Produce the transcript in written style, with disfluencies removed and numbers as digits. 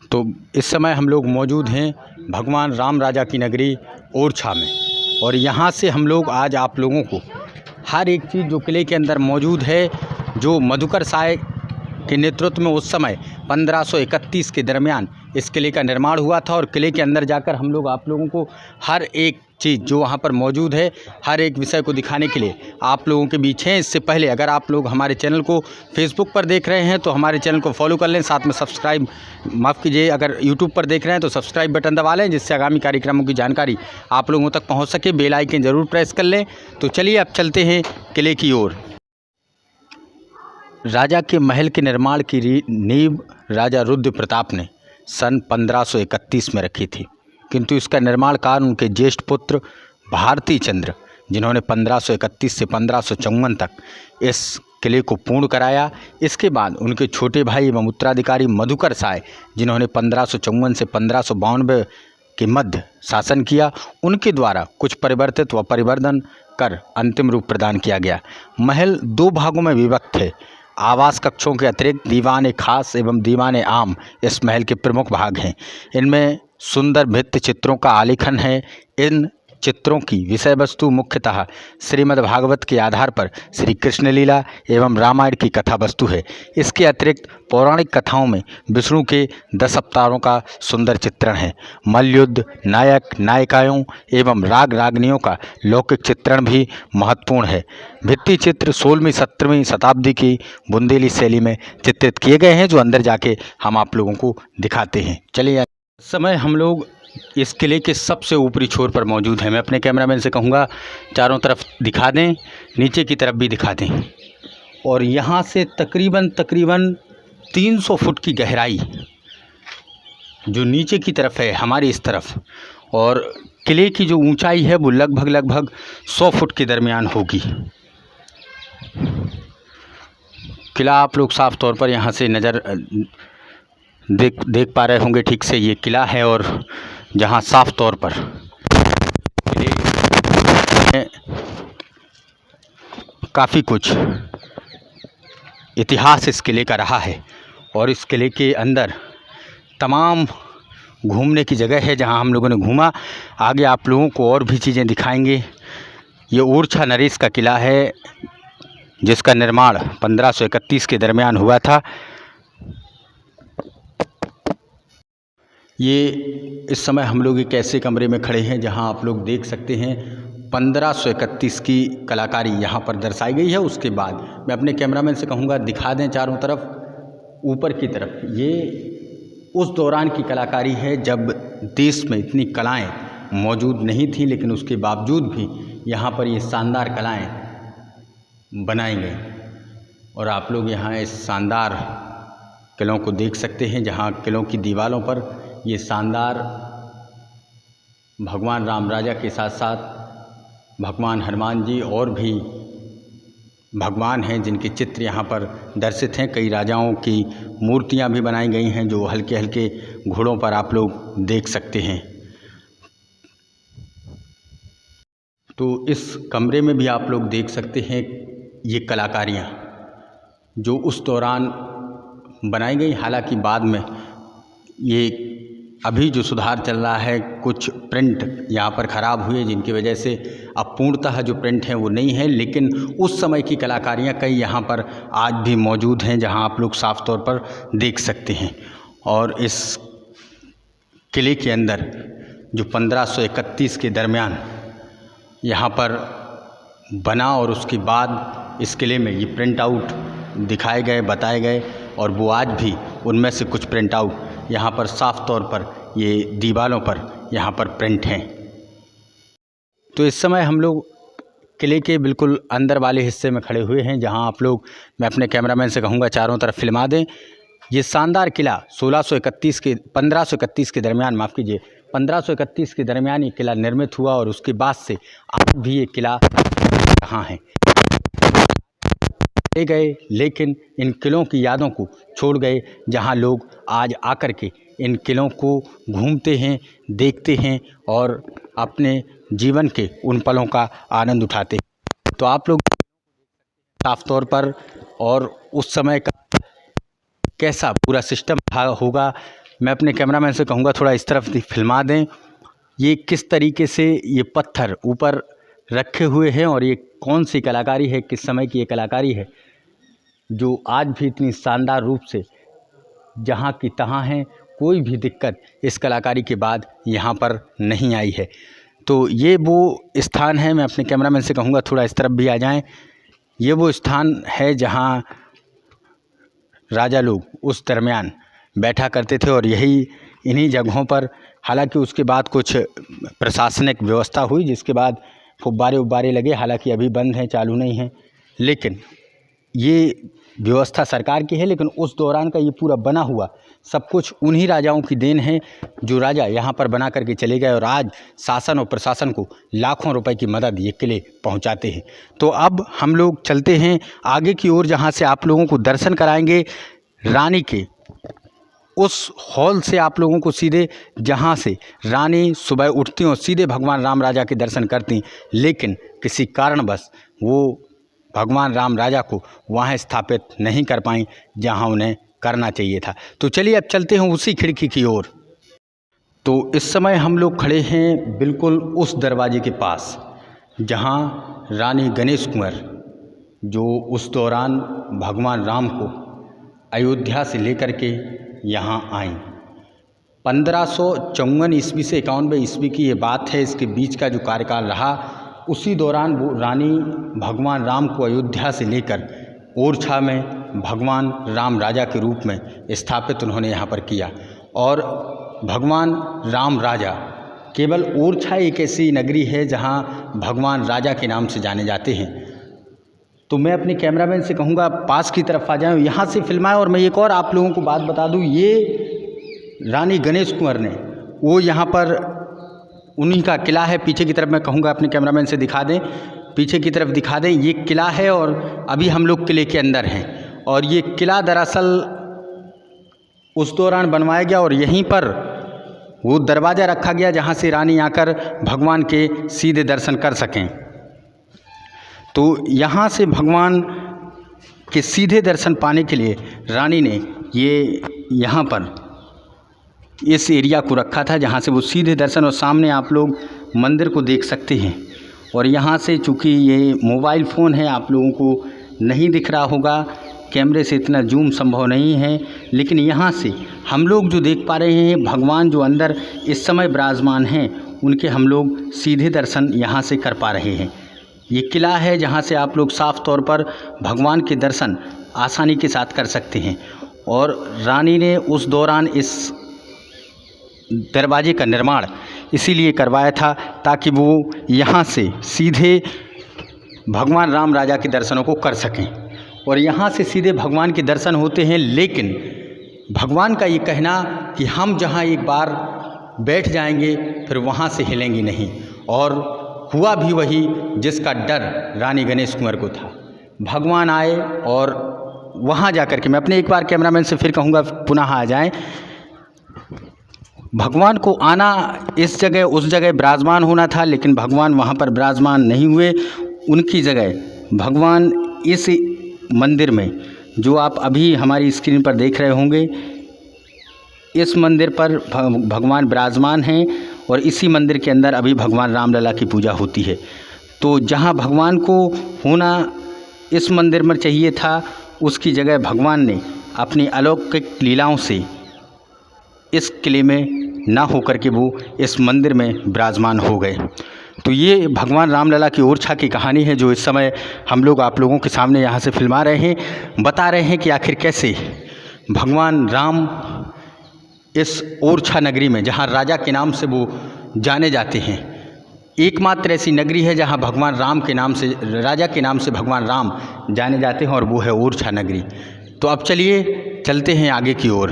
तो इस समय हम लोग मौजूद हैं भगवान राम राजा की नगरी ओरछा में, और यहाँ से हम लोग आज आप लोगों को हर एक चीज़ जो किले के अंदर मौजूद है, जो मधुकर साय के नेतृत्व में उस समय 1531 के दरमियान इस किले का निर्माण हुआ था, और किले के अंदर जाकर हम लोग आप लोगों को हर एक चीज़ जो वहाँ पर मौजूद है, हर एक विषय को दिखाने के लिए आप लोगों के बीच हैं। इससे पहले अगर आप लोग हमारे चैनल को फेसबुक पर देख रहे हैं तो हमारे चैनल को फॉलो कर लें, साथ में सब्सक्राइब माफ़ कीजिए, अगर यूट्यूब पर देख रहे हैं तो सब्सक्राइब बटन दबा लें, जिससे आगामी कार्यक्रमों की जानकारी आप लोगों तक पहुँच सके। बेल आइकन ज़रूर प्रेस कर लें। तो चलिए अब चलते हैं किले की ओर। राजा के महल के निर्माण की नींव राजा रुद्र प्रताप ने सन 1531 में रखी थी, किंतु इसका निर्माण कार्य उनके ज्येष्ठ पुत्र भारती चंद्र, जिन्होंने 1531 से 1554 तक इस किले को पूर्ण कराया। इसके बाद उनके छोटे भाई एवं उत्तराधिकारी मधुकर साय, जिन्होंने 1554 से 1592 के मध्य शासन किया, उनके द्वारा कुछ परिवर्तित व परिवर्धन कर अंतिम रूप प्रदान किया गया। महल 2 भागों में विभक्त है। आवास कक्षों के अतिरिक्त दीवाने खास एवं दीवाने आम इस महल के प्रमुख भाग हैं। इनमें सुंदर भित्ति चित्रों का आलेखन है। इन चित्रों की विषय वस्तु मुख्यतः श्रीमद् भागवत के आधार पर श्री कृष्ण लीला एवं रामायण की कथा वस्तु है। इसके अतिरिक्त पौराणिक कथाओं में विष्णु के 10 अवतारों का सुंदर चित्रण है। मल्लयुद्ध, नायक नायिकाओं एवं राग रागनियों का लौकिक चित्रण भी महत्वपूर्ण है। भित्ति चित्र 16वीं-17वीं शताब्दी की बुंदेली शैली में चित्रित किए गए हैं, जो अंदर जाके हम आप लोगों को दिखाते हैं। चलिए, इस समय हम लोग इस किले के सबसे ऊपरी छोर पर मौजूद हैं। मैं अपने कैमरामैन से कहूँगा चारों तरफ दिखा दें, नीचे की तरफ भी दिखा दें। और यहाँ से तकरीबन 300 फुट की गहराई जो नीचे की तरफ है हमारी इस तरफ, और किले की जो ऊंचाई है वो लगभग 100 फुट के दरमियान होगी। किला आप लोग साफ तौर पर यहाँ से नज़र देख पा रहे होंगे ठीक से। ये किला है, और जहाँ साफ तौर पर काफ़ी कुछ इतिहास इस किले का रहा है, और इस किले के अंदर तमाम घूमने की जगह है जहाँ हम लोगों ने घूमा। आगे आप लोगों को और भी चीज़ें दिखाएंगे। ये ओरछा नरेश का किला है, जिसका निर्माण 1531 के दरमियान हुआ था। ये इस समय हम लोग एक ऐसे कमरे में खड़े हैं जहां आप लोग देख सकते हैं 1531 की कलाकारी यहाँ पर दर्शाई गई है। उसके बाद मैं अपने कैमरामैन से कहूँगा दिखा दें चारों तरफ ऊपर की तरफ। ये उस दौरान की कलाकारी है जब देश में इतनी कलाएं मौजूद नहीं थी, लेकिन उसके बावजूद भी यहाँ पर ये शानदार कलाएं बनाई गई। और आप लोग यहाँ इस शानदार किलों को देख सकते हैं, जहाँ किलों की दीवारों पर ये शानदार भगवान राम राजा के साथ साथ भगवान हनुमान जी और भी भगवान हैं जिनके चित्र यहाँ पर दर्शित हैं। कई राजाओं की मूर्तियाँ भी बनाई गई हैं जो हल्के हल्के घोड़ों पर आप लोग देख सकते हैं। तो इस कमरे में भी आप लोग देख सकते हैं ये कलाकारियाँ जो उस दौरान बनाई गई। हालांकि बाद में ये अभी जो सुधार चल रहा है, कुछ प्रिंट यहाँ पर ख़राब हुए जिनकी वजह से अब पूर्णतः जो प्रिंट हैं वो नहीं है, लेकिन उस समय की कलाकारियाँ कई यहाँ पर आज भी मौजूद हैं जहाँ आप लोग साफ तौर पर देख सकते हैं। और इस किले के अंदर जो 1531 के दरमियान यहाँ पर बना और उसके बाद इस किले में ये प्रिंट आउट दिखाए गए, बताए गए, और वो आज भी उनमें से कुछ प्रिंट आउट यहाँ पर साफ तौर पर ये दीवारों पर यहाँ पर प्रिंट हैं। तो इस समय हम लोग किले के बिल्कुल अंदर वाले हिस्से में खड़े हुए हैं, जहाँ आप लोग, मैं अपने कैमरामैन से कहूँगा चारों तरफ फिल्मा दें। ये शानदार किला 1531 के दरमियान, माफ़ कीजिए 1531 के दरमियान ये किला निर्मित हुआ, और उसके बाद से आज भी ये किला कहाँ है ले गए, लेकिन इन किलों की यादों को छोड़ गए, जहां लोग आज आकर के इन किलों को घूमते हैं, देखते हैं और अपने जीवन के उन पलों का आनंद उठाते हैं। तो आप लोग साफ तौर पर और उस समय का कैसा पूरा सिस्टम होगा मैं अपने कैमरामैन से कहूँगा थोड़ा इस तरफ फिल्मा दें। ये किस तरीके से ये पत्थर ऊपर रखे हुए हैं और ये कौन सी कलाकारी है, किस समय की ये कलाकारी है जो आज भी इतनी शानदार रूप से जहाँ की तहाँ है। कोई भी दिक्कत इस कलाकारी के बाद यहाँ पर नहीं आई है। तो ये वो स्थान है, मैं अपने कैमरामैन से कहूँगा थोड़ा इस तरफ भी आ जाएं। ये वो स्थान है जहाँ राजा लोग उस दरमियान बैठा करते थे और यही इन्हीं जगहों पर, हालांकि उसके बाद कुछ प्रशासनिक व्यवस्था हुई जिसके बाद फुब्बारे उब्बारे लगे, हालांकि अभी बंद हैं, चालू नहीं हैं, लेकिन ये व्यवस्था सरकार की है। लेकिन उस दौरान का ये पूरा बना हुआ सब कुछ उन्हीं राजाओं की देन है जो राजा यहाँ पर बना करके चले गए और आज शासन और प्रशासन को लाखों रुपए की मदद ये किले पहुँचाते हैं। तो अब हम लोग चलते हैं आगे की ओर, जहाँ से आप लोगों को दर्शन कराएंगे रानी के उस हॉल से, आप लोगों को सीधे जहाँ से रानी सुबह उठती और सीधे भगवान राम राजा के दर्शन करती, लेकिन किसी कारणवश वो भगवान राम राजा को वहाँ स्थापित नहीं कर पाई जहाँ उन्हें करना चाहिए था। तो चलिए अब चलते हैं उसी खिड़की की ओर। तो इस समय हम लोग खड़े हैं बिल्कुल उस दरवाजे के पास जहाँ रानी गणेश कुंवर, जो उस दौरान भगवान राम को अयोध्या से लेकर के यहाँ आई। 1554 ईस्वी से 91 ईस्वी की ये बात है, इसके बीच का जो कार्यकाल रहा, उसी दौरान वो रानी भगवान राम को अयोध्या से लेकर ओरछा में भगवान राम राजा के रूप में स्थापित उन्होंने यहाँ पर किया। और भगवान राम राजा, केवल ओरछा एक ऐसी नगरी है जहाँ भगवान राजा के नाम से जाने जाते हैं। तो मैं अपने कैमरामैन से कहूँगा पास की तरफ आ जाएं, यहाँ से फिल्माएं। और मैं एक और आप लोगों को बात बता दूँ, ये रानी गणेश कुंवर ने वो यहाँ पर उन्हीं का किला है। पीछे की तरफ मैं कहूँगा अपने कैमरामैन से दिखा दें, पीछे की तरफ दिखा दें, ये किला है और अभी हम लोग किले के अंदर हैं। और ये किला दरअसल उस दौरान बनवाया गया और यहीं पर वो दरवाज़ा रखा गया जहाँ से रानी आकर भगवान के सीधे दर्शन कर सकें। तो यहाँ से भगवान के सीधे दर्शन पाने के लिए रानी ने ये यहाँ पर इस एरिया को रखा था जहाँ से वो सीधे दर्शन, और सामने आप लोग मंदिर को देख सकते हैं। और यहाँ से चूँकि ये मोबाइल फ़ोन है, आप लोगों को नहीं दिख रहा होगा, कैमरे से इतना जूम संभव नहीं है, लेकिन यहाँ से हम लोग जो देख पा रहे हैं भगवान जो अंदर इस समय विराजमान हैं उनके हम लोग सीधे दर्शन यहाँ से कर पा रहे हैं। ये किला है जहाँ से आप लोग साफ तौर पर भगवान के दर्शन आसानी के साथ कर सकते हैं। और रानी ने उस दौरान इस दरवाजे का निर्माण इसीलिए करवाया था ताकि वो यहाँ से सीधे भगवान राम राजा के दर्शनों को कर सकें। और यहाँ से सीधे भगवान के दर्शन होते हैं, लेकिन भगवान का ये कहना कि हम जहाँ एक बार बैठ जाएंगे फिर वहाँ से हिलेंगे नहीं। और हुआ भी वही जिसका डर रानी गणेश कुंवर को था। भगवान आए और वहाँ जा कर के, मैं अपने एक बार कैमरामैन से फिर कहूँगा पुनः आ जाएं, भगवान को आना इस जगह उस जगह विराजमान होना था, लेकिन भगवान वहाँ पर विराजमान नहीं हुए। उनकी जगह भगवान इस मंदिर में, जो आप अभी हमारी स्क्रीन पर देख रहे होंगे, इस मंदिर पर भगवान विराजमान हैं और इसी मंदिर के अंदर अभी भगवान रामलला की पूजा होती है। तो जहाँ भगवान को होना इस मंदिर में चाहिए था, उसकी जगह भगवान ने अपनी अलौकिक लीलाओं से इस किले में ना होकर के वो इस मंदिर में विराजमान हो गए। तो ये भगवान रामलला की ओरछा की कहानी है जो इस समय हम लोग आप लोगों के सामने यहाँ से फिल्मा रहे हैं, बता रहे हैं कि आखिर कैसे भगवान राम इस ओरछा नगरी में, जहाँ राजा के नाम से वो जाने जाते हैं, एकमात्र ऐसी नगरी है जहाँ भगवान राम के नाम से, राजा के नाम से भगवान राम जाने जाते हैं, और वो है ओरछा नगरी। तो अब चलिए चलते हैं आगे की ओर।